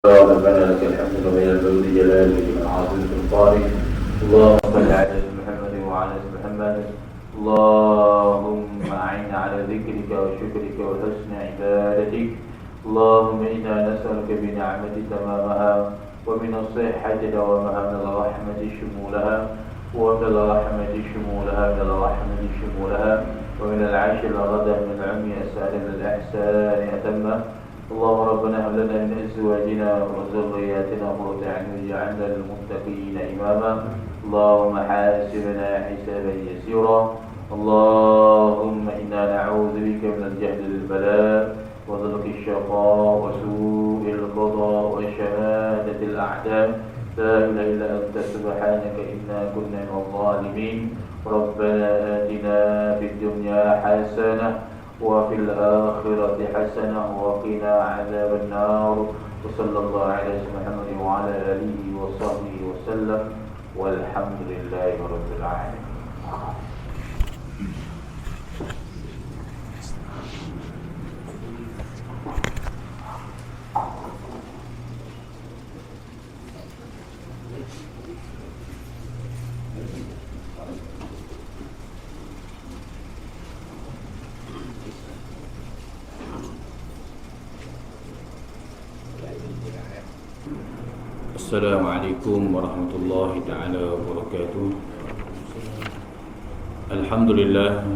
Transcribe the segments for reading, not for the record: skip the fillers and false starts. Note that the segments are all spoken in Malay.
ربنا لك الحمد بين الجود جلاله من عظيم سلطانك. اللهم صل على محمد وعلى ال محمد. اللهم أعنا على ذكرك وشكرك وحسن عبادتك. اللهم إنا نسألك بنعمة تمامها ومن الصحة دوامها من الرحمة شمولها ومن الرحمة شمولها من الرحمة شمولها ومن العيش الغدا من العمي أسأل الإحسان أتمه. اللهم ربنا هب لنا من أزواجنا وذرياتنا قرة أعين واجعلنا للمتقين إماما. اللهم حاسبنا حسابا يسيرا. اللهم إنا نعوذ بك من الجهل للبلاء وضلق الشقاء وسوء القضاء وشهادة الأعداء. لا إله إلا أنت سبحانك إنا كنا من الظالمين. ربنا آتنا في الدنيا حسنة وفي الآخرة حسنة وقنا عذاب النار. وصلى الله على محمد وعلى آله وصحبه وسلم والحمد لله رب العالمين. Assalamualaikum warahmatullahi ta'ala wabarakatuh. Alhamdulillah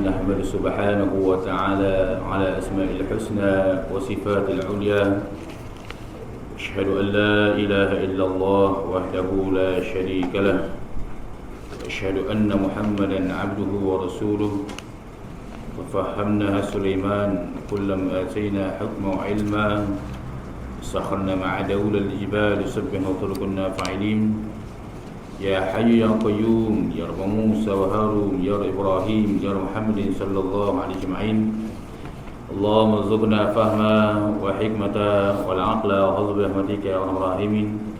nahmadu subhanahu wa ta'ala ala asma'il husna wa sifatil ulya. Ashhadu an la ilaha illallah wahdahu la sharika lah. Ashhadu anna Muhammadan abduhu wa rasuluh. وفهمناها سليمان كلما آتينا حكما وعلما سخرنا مع دول الجبال يسبحن وتركنا فاعلين. يا حي يا قيوم يا رب موسى وهارون يا رب إبراهيم يا رب محمد صلى الله عليه أجمعين. اللهم ارزقنا فهما وحكمة والعقل وحظ برحمتك يا أرحم الراحمين.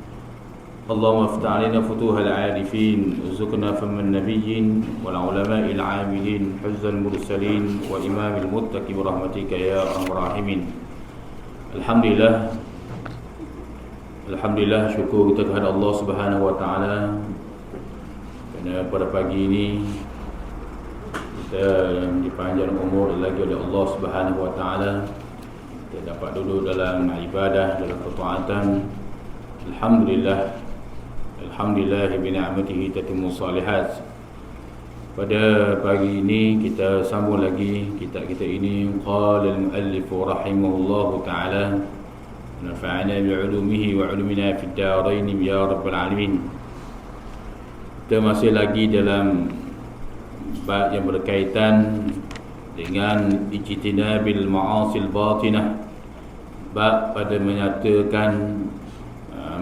اللهم افتح علينا فتوح العارفين وارزقنا فهم النبيين والعلماء العاملين حفظ المرسلين وإمام المتقين برحمتك يا أرحم الراحمين. Alhamdulillah, syukur kita kepada Allah Subhanahu wa taala kerana pada pagi ini kita dipanjang umur lagi oleh Allah Subhanahu wa taala. Kita dapat duduk dalam ibadah, dalam ketaatan. Alhamdulillah bi ni'matihi tatimmu salihat. Pada pagi ini kita sambung lagi kitab kita ini. Qala al-muallif rahimahullahu ta'ala nafa'ana bi'ulumihi wa 'ulumina fid darain ya rabbal alamin. Kita masih lagi dalam bab yang berkaitan dengan ijtinabil ma'asil batinah. Bab pada menyatakan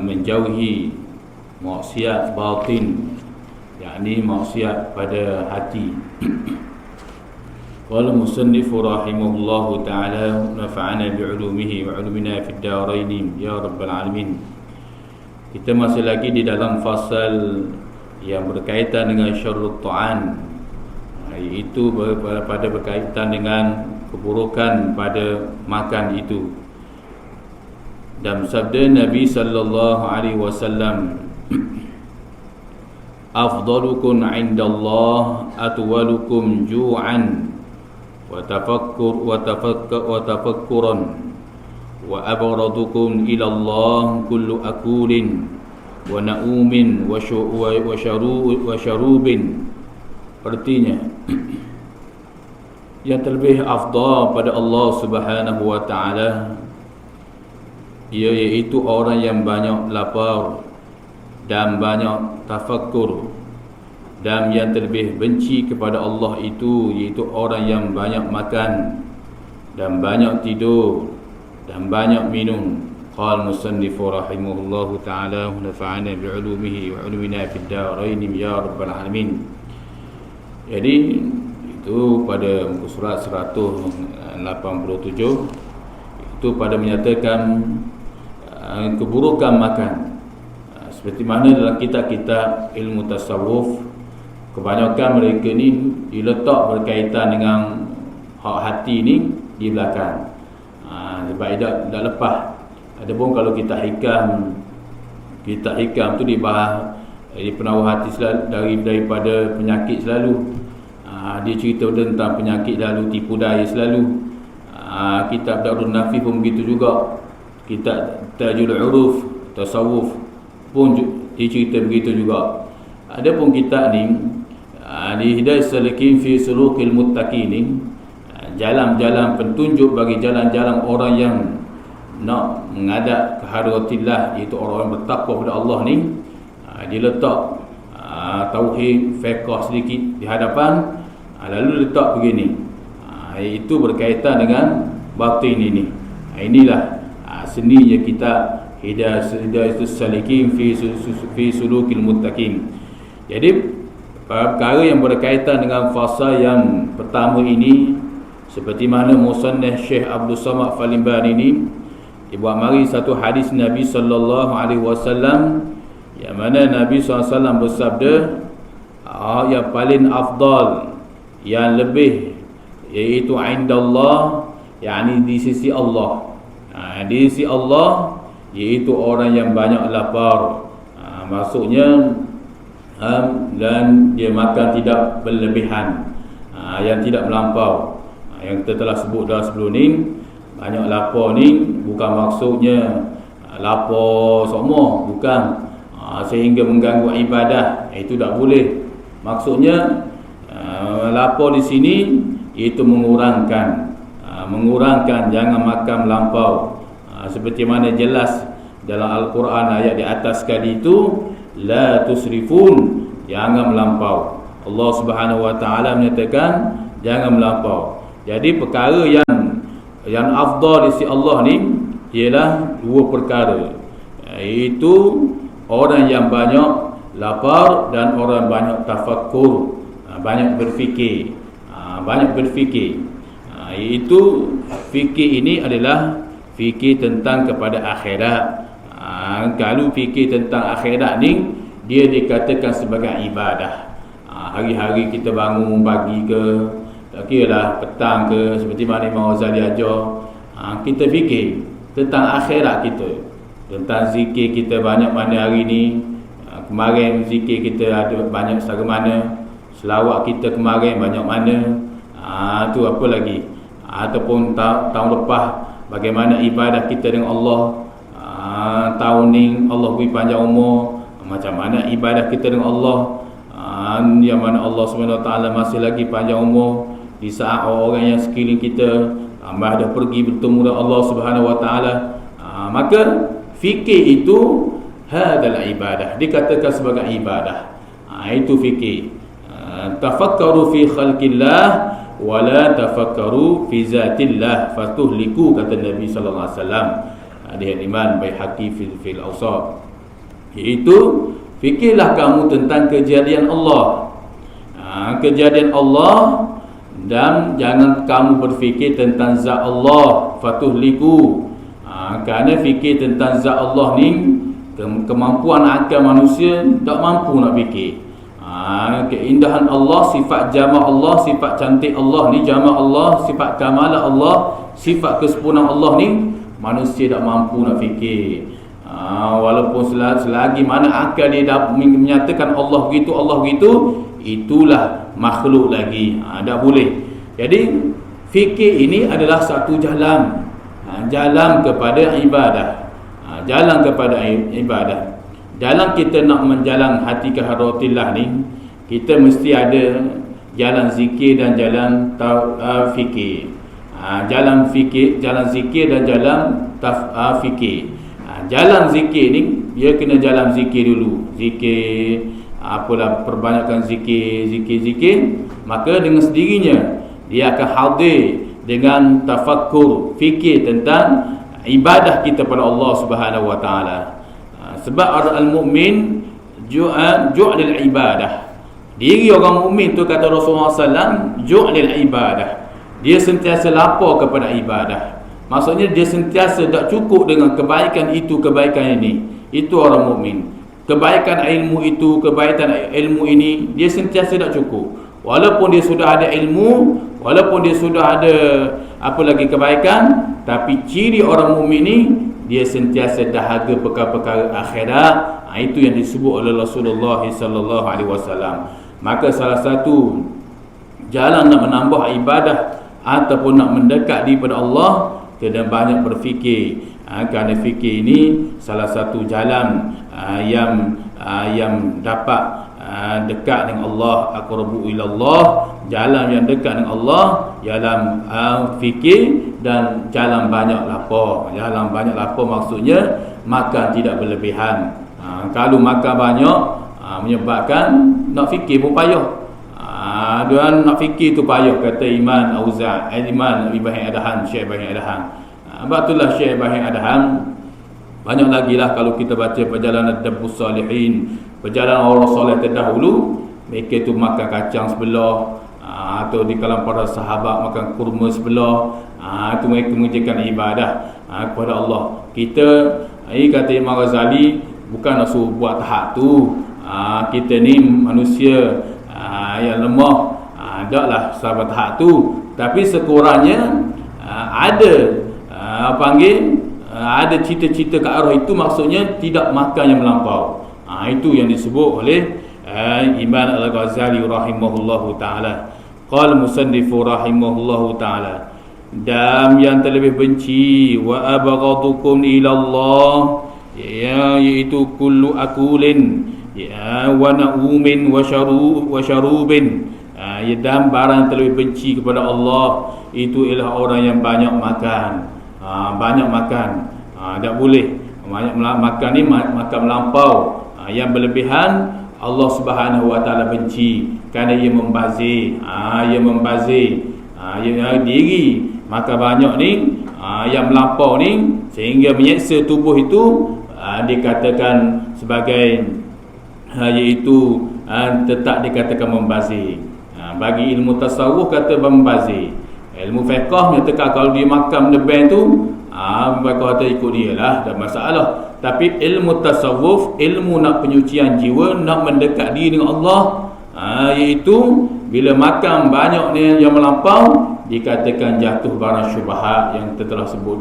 menjauhi maksiat batin, yakni maksiat pada hati. Qala musannif rahimahullahu ta'ala nafa'ana bi'ulumihi wa 'ulumina fid darain ya rabbal alamin. Kita masih lagi di dalam fasal yang berkaitan dengan syarrut ta'an, iaitu pada berkaitan dengan keburukan pada makan itu. Dan sabda Nabi sallallahu alaihi wasallam, afdalukum 'indallah atwalukum ju'an wa tafakkuran wa abradukum ila Allah kullu akulin wa na'umin wa syarubin. Artinya, yang terlebih afdal pada Allah Subhanahu wa taala iaitu orang yang banyak lapar dan banyak tafakkur, dan yang terlebih benci kepada Allah itu iaitu orang yang banyak makan dan banyak tidur dan banyak minum. Qala musannif rahimahullahu ta'ala nafa'ana bi'ulumihi wa 'ulumina fid darain ya rabbal alamin. Jadi itu pada muka surat 187 itu pada menyatakan keburukan makan. Seperti mana dalam kitab-kitab ilmu tasawuf, kebanyakan mereka ni diletak berkaitan dengan hak hati ni di belakang. Sebab tak lepas. Adapun kalau kita hikam tu dibahas di penawar hati selalu, daripada penyakit selalu. Dia cerita tentang penyakit lalu, tipu daya selalu. Kitab Darun Nafi pun begitu juga. Kitab Tajul Uruf, Tasawuf pun dia cerita begitu juga. Adapun kitab ni di Hidayah Salikin fi Sulukil Muttaqin ni, jalan-jalan petunjuk bagi jalan-jalan orang yang nak menghadap ke hadratillah, iaitu orang yang bertakwa kepada Allah ni. Dia letak tauhid, fiqh sedikit di hadapan, lalu letak begini. Itu berkaitan dengan batin ini. Inilah seninya kita Hidayah Salikin fi Sulukil Muttaqin. Jadi perkara yang berkaitan dengan fasa yang pertama ini, seperti mana musannif Syekh Abdul Samad Falimban ini dibuat mari satu hadis Nabi sallallahu alaihi wasallam, yang mana Nabi SAW bersabda, yang paling afdal, yang lebih, iaitu indallah, yakni di sisi Allah. Di sisi Allah iaitu orang yang banyak lapar, maksudnya dan dia makan tidak berlebihan, yang tidak melampau. Yang kita telah sebut dah sebelum ni, banyak lapar ni bukan maksudnya lapar semua, bukan, sehingga mengganggu ibadah, itu tak boleh. Maksudnya lapar di sini iaitu mengurangkan, jangan makan melampau. Seperti mana jelas dalam Al-Quran ayat di atas sekali itu, la tusrifun, jangan melampau. Allah Subhanahu Wa Taala menyatakan jangan melampau. Jadi perkara yang afdal di sisi Allah ni ialah dua perkara, iaitu orang yang banyak lapar dan orang banyak tafakkur, banyak berfikir. Iaitu fikir ini adalah fikir tentang kepada akhirat. Kalau fikir tentang akhirat ni, dia dikatakan sebagai ibadah. Hari-hari kita bangun pagi ke, tak kiralah petang ke, seperti mana Imam Ghazali ajar, kita fikir tentang akhirat kita, tentang zikir kita banyak mana hari ni. Kemarin zikir kita ada banyak setara mana, selawat kita kemarin banyak mana, tu apa lagi. Ataupun tahun lepas bagaimana ibadah kita dengan Allah, tahun ni Allah beri panjang umur, macam mana ibadah kita dengan Allah, yang mana Allah SWT masih lagi panjang umur di saat orang yang sekeliling kita dah pergi bertemu dengan Allah SWT. Maka fikir itu adalah ibadah, dikatakan sebagai ibadah. Itu fikir. Tafakkaru fi khalqillah wala tafakkaru fi zatillah fatuhliku, kata Nabi sallallahu alaihi wasallam. Hadis Imam Baihaqi fil Awsat. Iaitu fikirlah kamu tentang kejadian Allah. Kejadian Allah, dan jangan kamu berfikir tentang zat Allah, fatuhliku. Kerana fikir tentang zat Allah ni, kemampuan akal manusia tak mampu nak fikir. Keindahan Allah, sifat jamal Allah, sifat cantik Allah ni, jamal Allah, sifat kamalah Allah, sifat kesempurnaan Allah ni, manusia tak mampu nak fikir. Walaupun selagi mana akal dia dah menyatakan Allah begitu, Allah begitu, itulah makhluk lagi. Tak boleh. Jadi fikir ini adalah satu jalan, jalan kepada ibadah. Jalan kepada ibadah. Dalam kita nak menjalan hati ke hadratillah ni, kita mesti ada jalan zikir dan jalan fikir. Jalan fikir, jalan zikir dan jalan fikir. Jalan zikir ni, dia kena jalan zikir dulu. Zikir, apalah, perbanyakkan zikir. Maka dengan sendirinya dia akan hadir dengan tafakkur, fikir tentang ibadah kita pada Allah Subhanahu Wa Taala. Sebab al-mu'min ju'lil ibadah. Diri orang mukmin tu, kata Rasulullah SAW, ju'lil ibadah. Dia sentiasa lapar kepada ibadah. Maksudnya dia sentiasa tak cukup dengan kebaikan itu, kebaikan ini. Itu orang mukmin. Kebaikan ilmu itu, kebaikan ilmu ini, dia sentiasa tak cukup. Walaupun dia sudah ada ilmu, walaupun dia sudah ada apa lagi kebaikan. Tapi ciri orang mukmin ni dia sentiasa dahaga perkara-perkara akhirat. Itu yang disebut oleh Rasulullah sallallahu alaihi wasallam. Maka salah satu jalan nak menambah ibadah ataupun nak mendekat daripada Allah, kena banyak berfikir. Kerana fikir ini salah satu jalan yang dapat dekat dengan Allah, aqrabu ilallah. Jalan yang dekat dengan Allah dalam fikir dan jalan banyak lapar. Jalan banyak lapar maksudnya makan tidak berlebihan. Kalau makan banyak menyebabkan nak fikir pun payah. Dia nak fikir tu payah, kata Imam Ibrahim Adham, Syekh Ibrahim Adham. Itulah Syekh Ibrahim Adham. Banyak lagi lah kalau kita baca perjalanan Dabbus Salihin, perjalanan orang soleh terdahulu. Mereka tu makan kacang sebelah, atau di kalangan para sahabat makan kurma sebelah. Itu mereka mengerjakan ibadah kepada Allah. Kita, kata Imam Ghazali, bukan nak suruh buat tahap tu. Kita ni manusia yang lemah, taklah sahabat tahap tu. Tapi sekurangnya ada ada cita-cita ke arah itu, maksudnya tidak makan yang melampau. Itu yang disebut oleh Imam Al-Ghazali rahimahullahu ta'ala. Qala musannifu rahimahullahu ta'ala, dan yang terlebih benci wa abghadukum ila Allah, iaitu kullu akulin wa na'umin wa syarubin. Dan barang terlebih benci kepada Allah itu ialah orang yang banyak makan. Banyak makan, tak boleh. Banyak makan ni makan melampau, yang berlebihan Allah Subhanahu wa taala benci, kerana ia membazir. Ia diri makan banyak ni, yang melampau ni, sehingga menyeksa tubuh itu, dikatakan sebagai iaitu tetap dikatakan membazir. Bagi ilmu tasawuf kata membazir. Ilmu fiqh menyatakan kalau dia makan benda tu, mereka kata ikut dia lah, tak masalah. Tapi ilmu tasawuf, ilmu nak penyucian jiwa, nak mendekat diri dengan Allah, iaitu bila makan banyak ni yang melampau, dikatakan jatuh barang syubhat yang telah sebut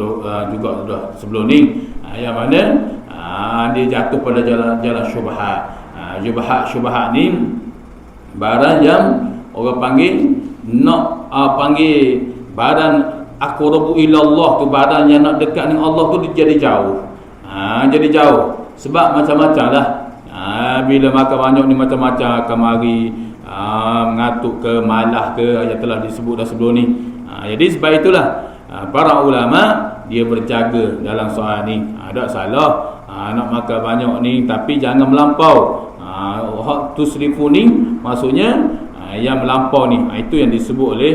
juga sudah sebelum ni. Yang mana dia jatuh pada jalan syubhat. Syubhat ni barang yang orang panggil panggil badan aqrabu ilallah tu, badan yang nak dekat dengan Allah tu dia jadi jauh. Jadi jauh sebab macam-macam lah. Bila makan banyak ni macam-macam, akan mari mengatuk ke, malah ke, yang telah disebut dah sebelum ni. Jadi sebab itulah para ulama dia berjaga dalam soal ni. Tak salah nak makan banyak ni, tapi jangan melampau. Tusrifu ni maksudnya yang melampau ni. Itu yang disebut oleh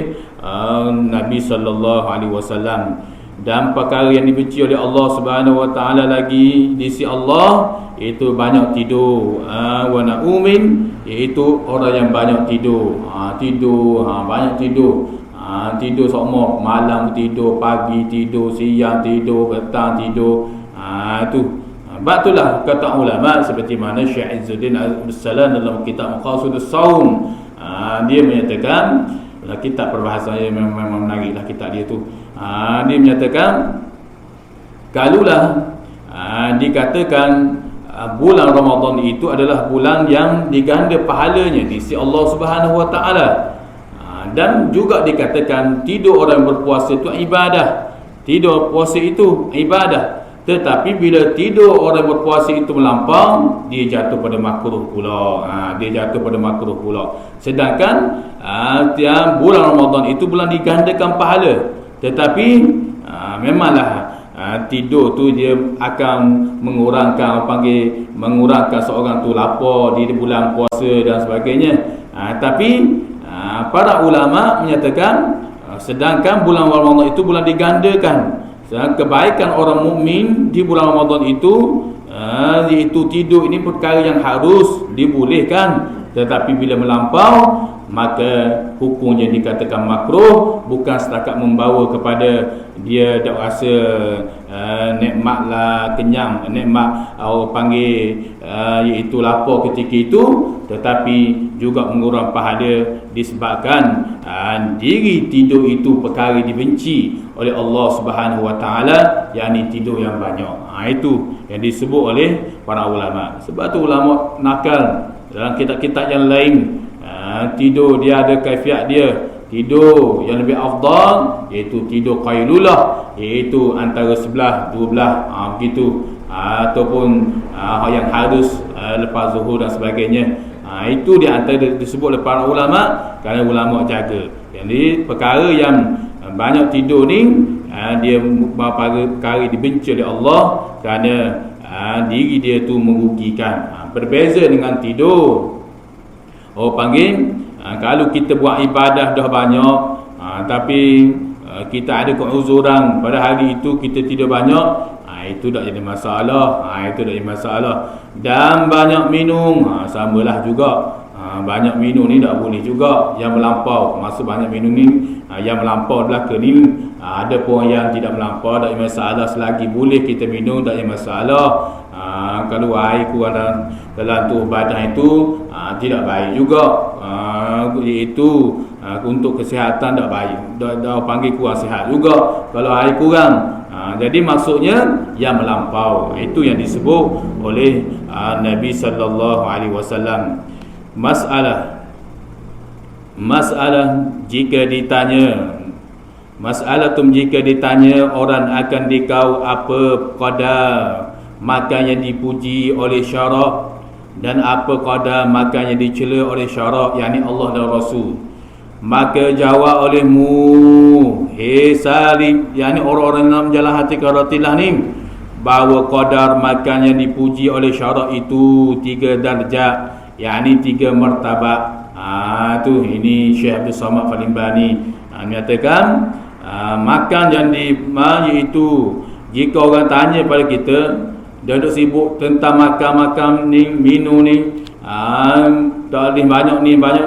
Nabi sallallahu alaihi wasallam. Dan perkara yang dibenci oleh Allah Subhanahu wa taala lagi di sisi Allah, itu banyak tidur. Wa na'umin, iaitu orang yang banyak tidur. Banyak tidur. Tidur semua, malam tidur, pagi tidur, siang tidur, petang tidur. Itu itulah kata ulama, seperti mana Syekh Izzuddin Abdussalam dalam kitab Maqasidus Shaum, dia menyatakan, kitab perbahasannya memang menariklah kitab dia tu. Dia menyatakan kalulah dikatakan bulan Ramadan itu adalah bulan yang diganda pahalanya di sisi Allah Subhanahu wa taala. Dan juga dikatakan tidur orang berpuasa itu ibadah. Tidur puasa itu ibadah. Tetapi bila tidur orang berpuasa itu melampau, dia jatuh pada makruh pula. Sedangkan bulan Ramadan itu bulan digandakan pahala. Tetapi memanglah tidur tu dia akan mengurangkan seorang tu lapar di bulan puasa dan sebagainya. Tapi para ulama menyatakan sedangkan bulan Ramadan itu bulan digandakan. Kebaikan orang mukmin di bulan Ramadan itu iaitu tidur ini perkara yang harus dibolehkan. Tetapi bila melampau, maka hukum yang dikatakan makruh bukan setakat membawa kepada dia dak rasa nikmat lah, kenyang, nikmat orang panggil iaitu lapar ketika itu, tetapi juga mengurang pahala disebabkan diri tidur itu perkara dibenci oleh Allah Subhanahu Wa Taala, yakni tidur yang banyak. Itu yang disebut oleh para ulama. Sebab tu ulama nakal dalam kitab-kitab yang lain, tidur dia ada kaifiat dia. Tidur yang lebih afdal iaitu tidur qailulah, iaitu antara 11 12 begitu, ataupun yang harus lepas zuhur dan sebagainya. Itu di antara disebut oleh para ulama kerana ulama jaga. Jadi perkara yang banyak tidur ni dia perkara dibenci oleh Allah kerana diri dia tu merugikan. Berbeza dengan tidur, orang panggil kalau kita buat ibadah dah banyak, tapi kita ada keuzuran pada hari itu kita tidur banyak, itu tak jadi masalah. Itu tak jadi masalah. Dan banyak minum, samalah juga. Banyak minum ni tak boleh juga yang melampau. Maksud banyak minum ni yang melampau belaka ni, ada pun yang tidak melampau, tak ada masalah. Selagi boleh kita minum, tak ada masalah. Kalau air kurang dalam tubuh badan itu tidak baik juga, iaitu untuk kesihatan tak baik, dah panggil kurang sihat juga kalau air kurang. Jadi maksudnya yang melampau, itu yang disebut oleh Nabi sallallahu alaihi wasallam. Masalah jika ditanya, jika ditanya orang akan dikau apa qadar makan yang dipuji oleh syarak dan apa qadar makan yang dicela oleh syarak, yakni Allah dan Rasul, maka jawab olehmu, hei Salim, yakni orang-orang dalam jalan hati karatillah ni, bahawa qadar makan yang dipuji oleh syarak itu 3 darjat, yakni 3 martabat. Tu ini Syekh Abdul Samad Falimbani menyatakan makan yang iaitu jika orang tanya pada kita, dia duk sibuk tentang makan-makan ni, minum ni, tak boleh banyak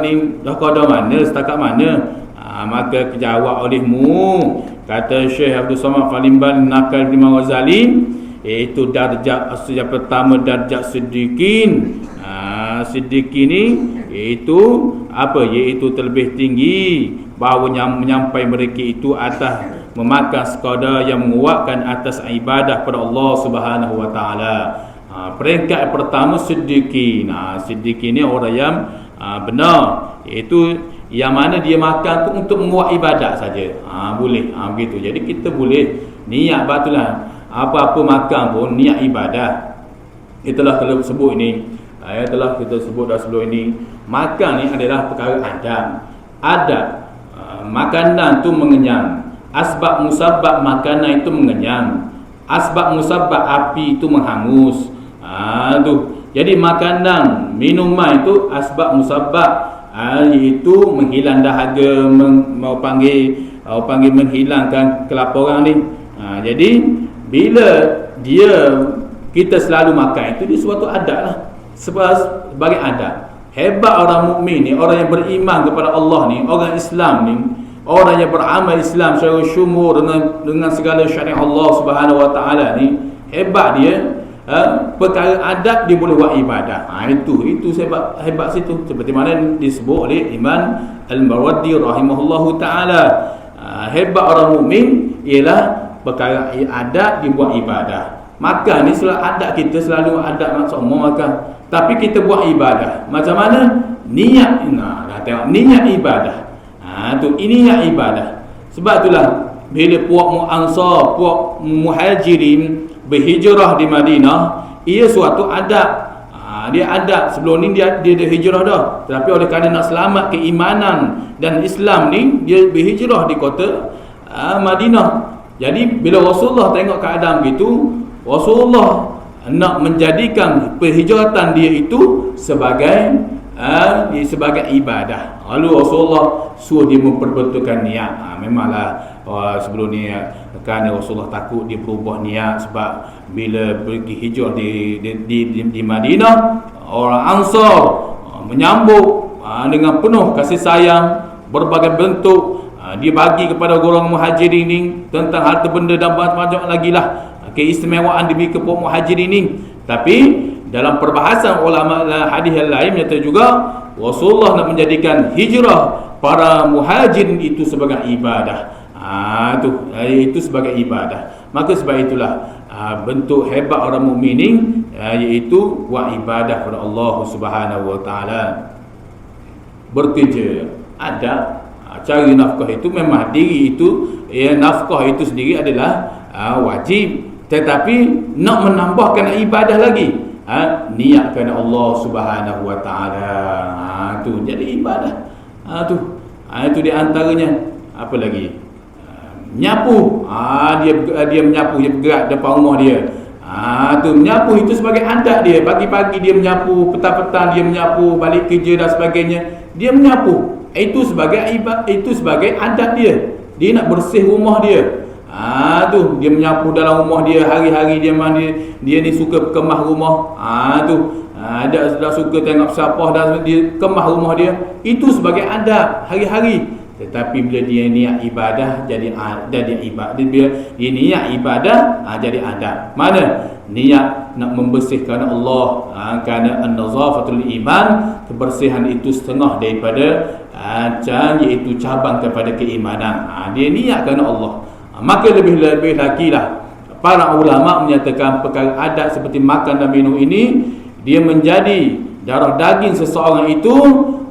ni, dah qadar mana, setakat mana? Maka jawab olehmu, kata Syekh Abdul Samad Falimbani nakal Imam Ghazali, iaitu darjat yang pertama, darjat siddiqin. Siddiqin ni iaitu apa? Iaitu terlebih tinggi, bahawa menyampai mereka itu atas memakan sekadar yang menguatkan atas ibadah pada Allah Subhanahu Wa Taala. Peringkat pertama siddiqin. Siddiqin ni orang yang benar, iaitu yang mana dia makan tu untuk menguat ibadat saja. Boleh begitu. Jadi kita boleh niat, batulah apa-apa makan pun niat ibadah. Itulah kalau sebut ini, telah kita sebut dah sebelum ini, makan ni adalah perkara adab. Makanan tu mengenyang. Asbab musabbab makanan itu mengenyang. Asbab musabbab api itu menghangus. Tu. Jadi makanan, minuman itu asbab musabbab, iaitu menghilang dahaga, mau panggil menghilangkan kelaparan ni. Jadi bila kita selalu makan itu, dia suatu adab lah. Sebagai adab. Hebat orang mukmin ni, orang yang beriman kepada Allah ni, orang Islam ni, orang yang beramal Islam secara syumur dengan segala syariat Allah Subhanahu Wa Taala ni, hebat dia. Perkara adab dia boleh buat ibadah. Itu sebab hebat situ. Seperti mana disebut oleh Imam Al-Mawardi rahimahullahu taala. Hebat orang mukmin ialah perkara adab dia buat ibadah. Makan ni selalu adab, kita selalu adab maksud semua makan. Tapi kita buat ibadah. Macam mana? Niat. Tengok niat ibadah. Ini niat ibadah. Sebab itulah bila puak Ansar, puak Muhajirin berhijrah di Madinah, ia suatu adab. Dia adab. Sebelum ni dia hijrah dah. Tapi oleh kerana nak selamat keimanan dan Islam ni, dia berhijrah di kota Madinah. Jadi bila Rasulullah tengok keadaan begitu, Rasulullah nak menjadikan perhijratan dia itu sebagai ibadah. Lalu Rasulullah suruh dia memperbetulkan niat. Memanglah sebelum ni kerana Rasulullah takut dia berubah niat, sebab bila pergi hijrah di Madinah, orang Ansar menyambut dengan penuh kasih sayang, berbagai bentuk dia bagi kepada golongan muhajirin ini tentang harta benda dan macam-macam lagi lah keistimewaan diberi kepada muhajirin ini. Tapi dalam perbahasan ulama hadis yang lain nyata juga Rasulullah nak menjadikan hijrah para muhajirin itu sebagai ibadah. Itu sebagai ibadah. Maka sebab itulah bentuk hebat orang mukminin iaitu buat ibadah kepada Allah Subhanahu wa taala. Bekerja, ada cari nafkah itu memang diri itu nafkah itu sendiri adalah wajib, tetapi nak menambahkan ibadah lagi niat kerana Allah Subhanahu wa taala. Tu jadi ibadah. Itu di antaranya. Apa lagi? Menyapu. Dia menyapu, dia bergerak depan rumah dia. Tu menyapu itu sebagai adat dia. Pagi-pagi dia menyapu, petang-petang dia menyapu, balik kerja dan sebagainya. Dia menyapu. Itu sebagai ibadah, itu sebagai adat dia. Dia nak bersih rumah dia. Tu dia menyapu dalam rumah dia, hari-hari dia ni suka kemah rumah. Ada sudah suka tengok sapah dan dia kemah rumah dia. Itu sebagai adab hari-hari. Tetapi bila dia niat ibadah jadi ibadah, bila dia niat ibadah jadi adab. Mana niat nak membersihkan Allah, kerana an-nazafatul iman, kebersihan itu setengah daripada iaitu cabang kepada keimanan. Dia niat kerana Allah. Maka lebih-lebih lagi lah para ulama menyatakan perkara adat seperti makan dan minum ini dia menjadi darah daging seseorang itu,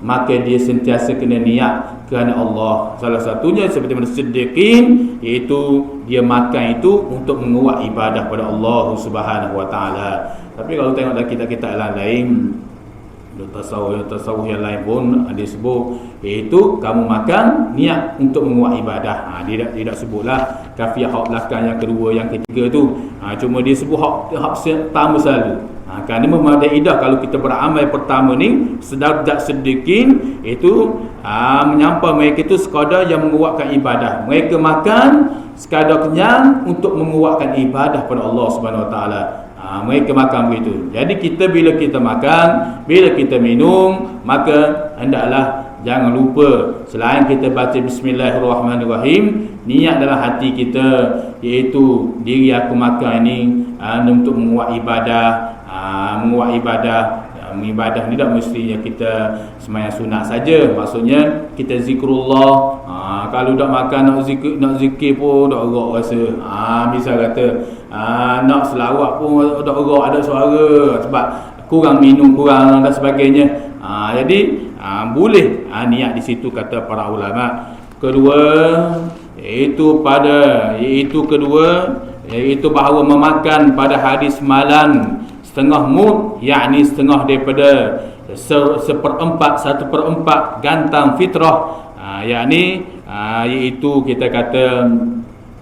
maka dia sentiasa kena niat kerana Allah. Salah satunya seperti mana siddiqin, iaitu dia makan itu untuk menguat ibadah pada Allah Subhanahu wa taala. Tapi kalau tengok dalam kitab-kitab lain, tasawuf yang lain pun ada sebut, iaitu kamu makan niat untuk menguat ibadah. Dia tidak sebutlah kafiah hak belakang yang kedua, yang ketiga tu. Cuma dia sebut hak pertama selalu. Kerana memang ada idah kalau kita beramal pertama ni sedarjat sedikit itu menyampah mereka itu sekadar yang menguatkan ibadah. Mereka makan sekadar kenyang untuk menguatkan ibadah pada Allah Subhanahu wa taala. Mereka makan begitu. Jadi kita bila kita makan, bila kita minum, maka hendaklah jangan lupa selain kita baca bismillahirrahmanirrahim, niat dalam hati kita iaitu diri aku makan ini untuk menguat ibadah. Ibadah ni tak mestinya kita sembahyang sunat saja. Maksudnya kita zikrullah. Kalau tak makan nak zikir pun tak erak rasa. Misal kata nak selawat pun tak erak ada suara sebab kurang minum, kurang dan sebagainya. Jadi boleh niat di situ kata para ulama. Kedua iaitu bahawa memakan pada hari semalam setengah mud, yakni setengah daripada 1/4 gantang fitrah, iaitu kita kata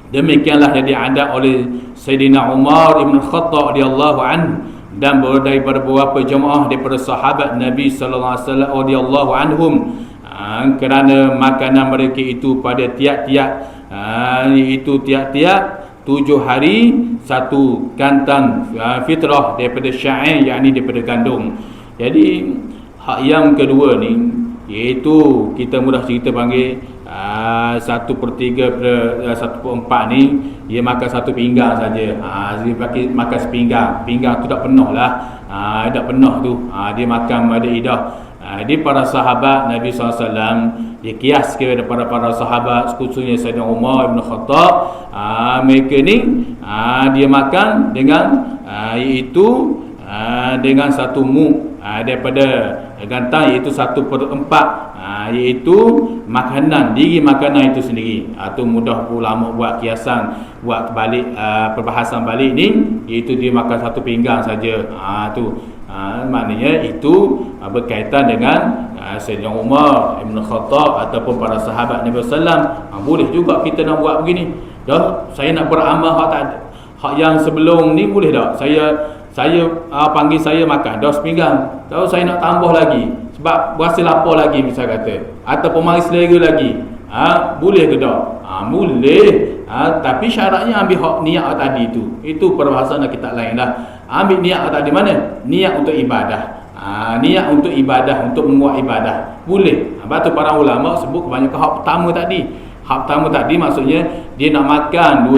demikianlah yang diadat oleh Sayyidina Umar Ibn Khattab radhiyallahu anhu dan daripada beberapa jemaah daripada sahabat Nabi sallallahu alaihi wasallam radhiyallahu anhum, kerana makanan mereka itu pada tiap-tiap 7 hari 1 gantang fitrah daripada syair, yakni daripada gandum. Jadi hak yang kedua ni iaitu kita mudah cerita panggil 1/3 1/4 ni dia makan 1 pinggang saja. Dia pakai makan sepinggang. Pinggang tu tak penuh lah. Tak penuh tu. Dia makan ada idah. Di para sahabat Nabi SAW, dia kias kepada para sahabat khususnya Sayyidina Umar Ibn Khattab, mereka ni dia makan dengan iaitu dengan 1 mu daripada gantang, iaitu 1/4, iaitu makanan, diri makanan itu sendiri. Itu mudah ulama buat kiasan, buat balik perbahasan balik ni, iaitu dia makan 1 pinggang saja. Maknanya itu berkaitan dengan Sayyidina Umar Ibn Khattab ataupun para sahabat Nabi SAW. Boleh juga kita nak buat begini. Dah saya nak beramal hak yang sebelum ni boleh tak? Saya panggil saya makan dah sepinggang. Kalau saya nak tambah lagi sebab berasa lapar lagi misal kata, ataupun mari selera lagi, boleh ke tak? Boleh. Tapi syaratnya ambil hak niat tadi itu. Itu perbahasan kita lain lah. Ambil niat tadi mana? Niat untuk ibadah. Niat untuk ibadah, untuk menguat ibadah boleh. Sebab tu para ulama sebut kebanyakan hak pertama tadi. Hak pertama tadi maksudnya dia nak makan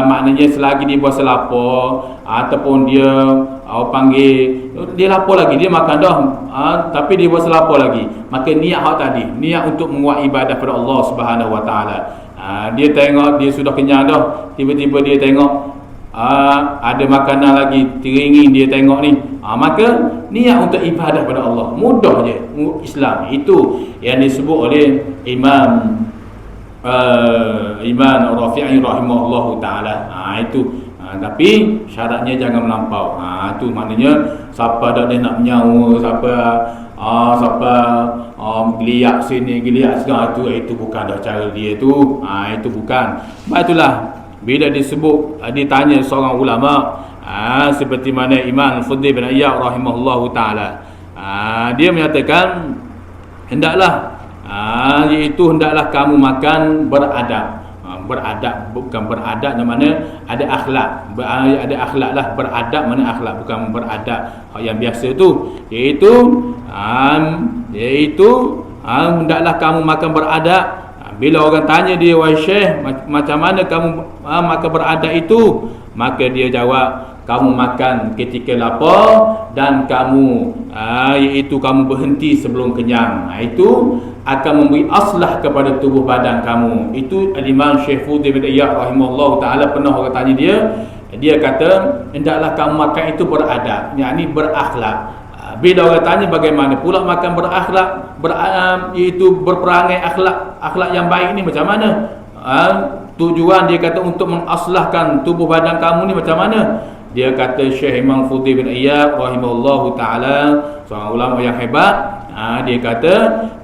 maknanya selagi dia puasa lapar ataupun dia panggil dia lapar lagi, dia makan dah tapi dia puasa lapar lagi, maka niat hak tadi, niat untuk menguat ibadah pada Allah Subhanahu Wa Taala. Dia tengok dia sudah kenyang dah, tiba-tiba dia tengok ada makanan lagi teringin, dia tengok ni, maka niat untuk ibadah pada Allah, mudah je Islam. Itu yang disebut oleh Imam Rafi'i rahimahullahu taala. Itu tapi syaratnya jangan melampau. Itu maknanya siapa dak dia nak menyawa, siapa geliat sini geliat sana, itu bukan dah cara dia tu. Itu bukan. Sebab itulah bila disebut ditanya seorang ulama seperti mana Imam Fudail bin Iyad rahimahullahu taala, dia menyatakan hendaklah hendaklah kamu makan beradab. Beradab bukan beradab yang mana ada akhlak, ada akhlak lah. Beradab mana akhlak, bukan beradab yang biasa tu, iaitu hendaklah kamu makan beradab. Bila orang tanya dia, wahai Syekh, macam mana kamu makan beradab itu? Maka dia jawab, kamu makan ketika lapar dan kamu iaitu kamu berhenti sebelum kenyang. Itu akan memberi aslah kepada tubuh badan kamu. Itu Imam Syekh Fudail bin Iyad rahimahullah taala, pernah orang tanya dia kata hendaklah kamu makan itu beradab, yakni berakhlak. Bila orang tanya bagaimana pula makan berakhlak, iaitu berperangai akhlak yang baik ni macam mana? Tujuan dia kata untuk mengaslahkan tubuh badan kamu ni macam mana? Dia kata Syekh Imam Fudail bin Iyad rahimahullahu taala, seorang ulama yang hebat, dia kata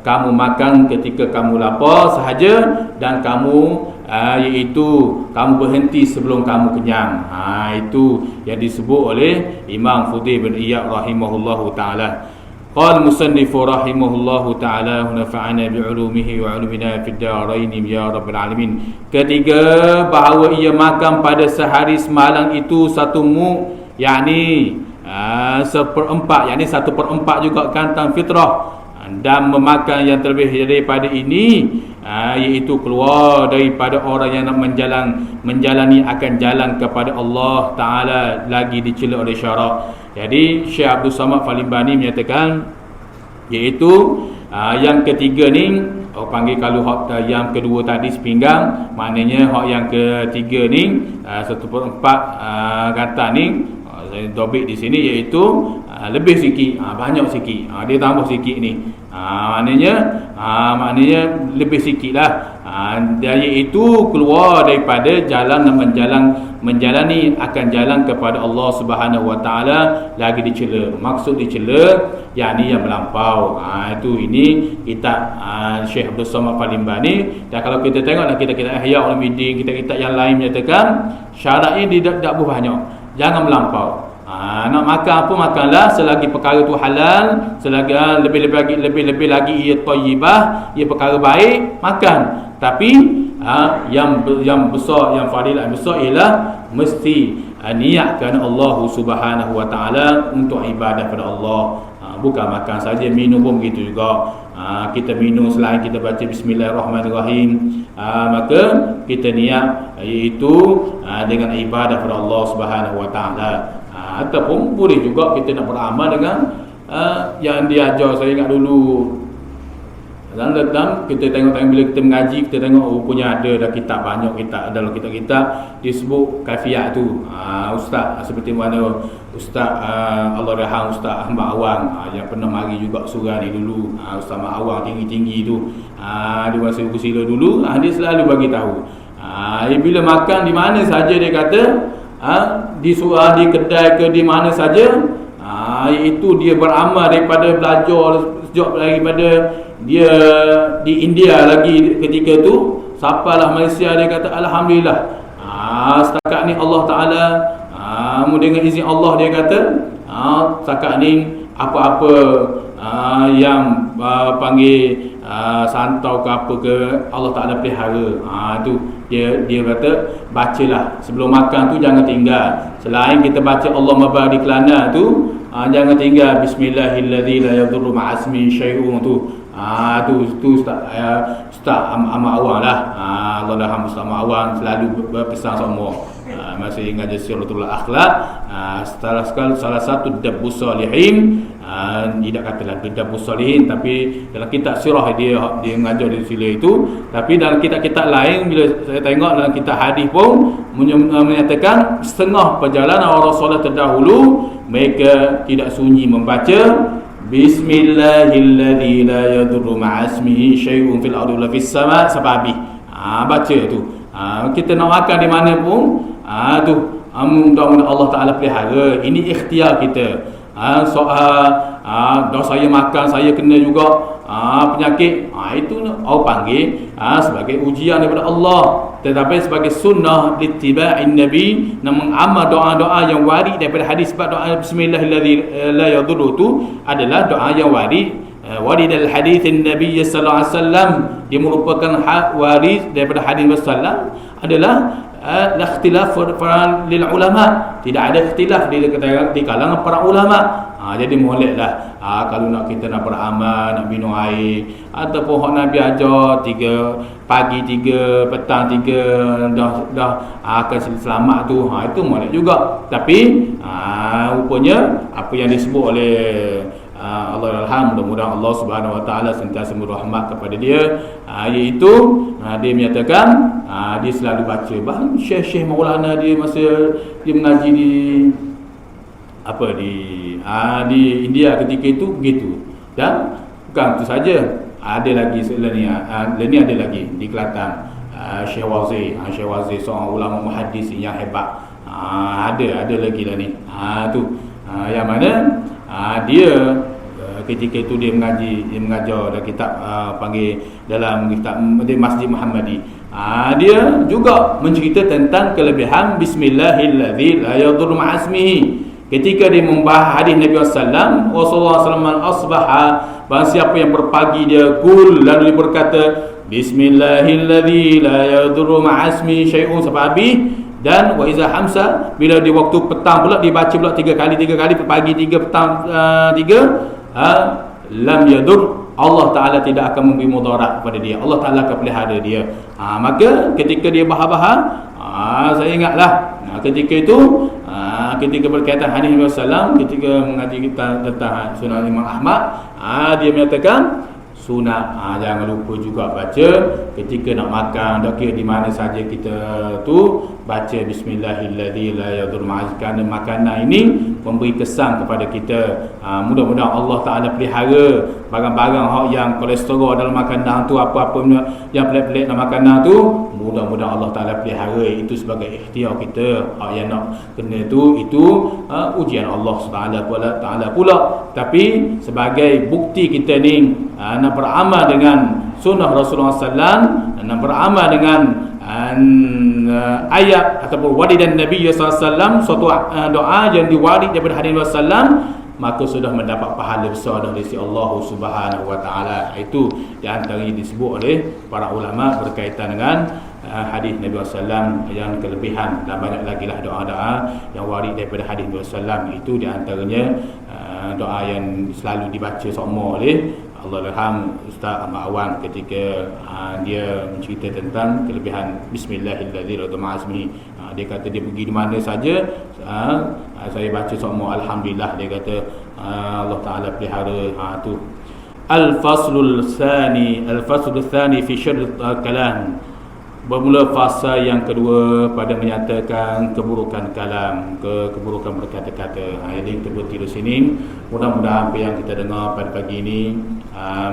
kamu makan ketika kamu lapar sahaja dan kamu iaitu kamu berhenti sebelum kamu kenyang. Itu yang disebut oleh Imam Fudail bin Iyad rahimahullahu taala. Qala musannifu rahimahullahu taala, nafa'ana bi'ulumihi wa 'ulumina fid darain ya rabbal alamin. Ketiga, bahawa ia makan pada sehari semalam itu satu mu, yakni 1/4, yakni 1/4 juga kantang fitrah, dan memakan yang terlebih daripada ini iaitu keluar daripada orang yang nak menjalani akan jalan kepada Allah Ta'ala lagi dicela oleh syarak. Jadi Syekh Abdul Samad Falimbani menyatakan iaitu yang ketiga ni panggil, kalau hak yang kedua tadi sepinggang, maknanya hak yang ketiga ni 1/4 kata ni dobit di sini iaitu lebih sikit, banyak sikit, dia tambah sikit ni, maknanya lebih sikit lah, iaitu keluar daripada jalan dan menjalani akan jalan kepada Allah Subhanahu Wa Taala lagi dicela. Maksud dicela yakni yang melampau. Itu ini kitab Syekh Abdul Samad Falimbani. Dan kalau kita tengoklah kitab-kitab Ihya Ulumuddin, kitab-kitab yang lain menyatakan syaratnya tidak banyak, jangan melampau. Nak makan apa makanlah selagi perkara tu halal, selagi lebih lagi ia thayyibah, ia perkara baik, makan. Tapi yang besar, yang fadilah besar ialah mesti niatkan Allah Subhanahu Wa Taala untuk ibadah pada Allah. Bukan makan saja, minum pun begitu juga. Kita minum selain kita baca bismillahirrahmanirrahim, maka kita niat iaitu dengan ibadah pada Allah Subhanahu Wa Taala. Ataupun boleh juga kita nak beramal dengan yang diajar. Saya ingat dulu dalam kita tengok bila kita mengaji, kita tengok rupanya ada dah kitab, banyak kitab, dalam kitab-kitab disebut kafiat tu. Ustaz seperti mana Ustaz Allah rahim Ustaz Ahmad Awang yang pernah mari juga surah ni dulu, Ustaz Ahmad Awang tinggi-tinggi tu, dia masa bersila dulu, dia selalu bagi tahu bila makan di mana saja, dia kata di surah, di kedai ke di mana saja, iaitu dia beramal daripada belajar sejak daripada dia di India lagi ketika tu, sampailah Malaysia, dia kata alhamdulillah, setakat ni Allah Ta'ala dengan izin Allah, dia kata setakat ni apa-apa yang panggil santau ke apa ke, Allah Ta'ala pelihara. Tu dia kata bacalah sebelum makan tu, jangan tinggal. Selain kita baca Allah mabarik lana tu, jangan tinggal bismillahilladzi la yadurru ma'asmi syai'un tu. Tu Ustaz Ahmad Awang lah. Allah dah Ustaz Ahmad Awang selalu berpesan semua. Masih ingat Siratul Akhlak. Salah satu Dabbus Salihin, tidak katalah Dabbus Salihin, tapi dalam kitab sirah dia mengajar di sila itu. Tapi dalam kitab-kitab lain, bila saya tengok dalam kitab hadis pun menyatakan setengah perjalanan orang solat terdahulu mereka tidak sunyi membaca Bismillahilladzi la yadurru ma'asmihi syai'un fil ardi wala fis sama' sampai habis. Baca tu. Kita nak makan di mana pun, tu mudah-mudahan Allah Taala pelihara. Ini ikhtiar kita. Dah saya makan, saya kena juga penyakit, itu Allah panggil sebagai ujian daripada Allah. Tetapi sebagai sunnah littiba'in Nabi, nak mengamal doa-doa yang warid daripada hadis. Sebab doa bismillahilladzi la yadurru tu adalah doa yang warid dalam hadis Nabi sallallahu alaihi wasallam. Dia merupakan warid daripada hadis Rasulullah adalah la ikhtilaf lil ulama, tidak ada ikhtilaf di kalangan para ulama. Jadi moleklah kalau kita nak beramal, nak minum air, ataupun hak Nabi ajar 3 pagi 3 petang 3 dah akan selamat tu, itu molek juga. Tapi rupanya apa yang disebut oleh Allah mudah-mudahan Allah Subhanahu Wa Taala sentiasa merahmat kepada dia, iaitu dia menyatakan dia selalu baca. Bahkan Syekh Maulana dia masa dia mengaji di India ketika itu begitu. Dan bukan itu saja, ada lagi selain ni ada lagi di Kelantan, Syekh Wazi seorang ulama muhaddis yang hebat. Ada lagi lah ni. Yang mana dia ketika itu dia mengajar dalam kitab panggil dalam kitab di Masjid Muhammadi. Dia juga mencerita tentang kelebihan bismillahilladzi la yadurru ma'asmihi. Ketika dia membahas hadis Nabi sallallahu Rasulullah sallallahu asbaha, barang siapa yang berpagi dia kul, lalu dia berkata bismillahilladzi la yadurru ma'asmihi syai'un sampai habis. Dan wa iza hamsa, bila di waktu petang pula dia baca pula 3 kali, pagi 3, petang 3, lam yadur, Allah Ta'ala tidak akan memberi mudarat kepada dia. Allah Ta'ala akan pelihara dia. Maka ketika dia bahar-bahar, saya ingatlah ketika itu, ketika berkaitan hadis Nabi sallallahu, ketika mengaji kita tentang Sunan Imam Ahmad, dia menyatakan sunat, jangan lupa juga baca ketika nak makan, dak kira di mana saja kita tu baca bismillahilladzi la yadurru ma'asmihi. Kerana makanan ini memberi kesan kepada kita. Mudah-mudahan Allah Taala pelihara barang-barang yang kolesterol dalam makanan tu, apa-apa yang pelik-pelik dalam makanan tu, mudah-mudahan Allah Taala pelihara. Itu sebagai ikhtiar kita. Yang nak kena itu ujian Allah Taala pula. Tapi sebagai bukti kita ni nak beramal dengan sunnah Rasulullah sallallahu, nak beramal dengan ayat ataupun waridan Nabi sallallahu, suatu doa yang diwarid daripada hadis Rasulullah, maka sudah mendapat pahala besar dari sisi Allah Subhanahu Wa Taala. Itu di antaranya disebut oleh para ulama berkaitan dengan hadis Nabi sallallahu yang kelebihan, dan banyak lagi lah doa-doa yang warid daripada hadis Nabi sallallahu. Itu di antaranya doa yang selalu dibaca semua oleh Allahyarham Ustaz Ahmad Awang ketika dia mencerita tentang kelebihan bismillahilladzi la yadurru ma'asmihi. Dia kata dia pergi di mana saja, saya baca semua alhamdulillah. Dia kata Allah Taala pelihara. Tu al-faslul tsani fi syarr al-kalam. Bermula fasa yang kedua pada menyatakan keburukan kalam, keburukan berkata-kata. Jadi kita berhenti di sini. Mudah-mudahan apa yang kita dengar pada pagi ini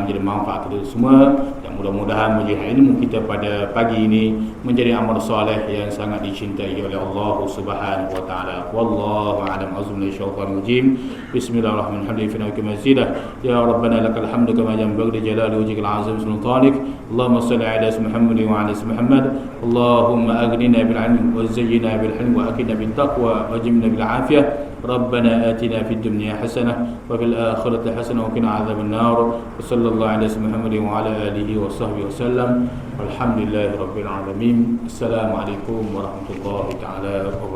menjadi manfaat kita semua, dan mudah-mudahan menjadi ilmu kita pada pagi ini menjadi amal soleh yang sangat dicintai oleh Allah Subhanahu Wa Taala. Wallahu a'lam. Azmi syaitanir rajim. Bismillahirrahmanirrahim. Ya Rabbana lakal hamdu kama yanbaghi li jalali wajhikal azim sultanik. Allahumma salli ala Muhammad wa ala Muhammad. Allahumma aghnina bil ilm wa zayyina bil hilm wa akidna bit taqwa wa jimna bil afiyah. ربنا آتنا في الدنيا حسنة وفي الآخرة حسنة وقنا عذاب النار وصلى الله على محمد وعلى آله وصحبه وسلم والحمد لله رب العالمين. السلام عليكم ورحمة الله تعالى وبركاته.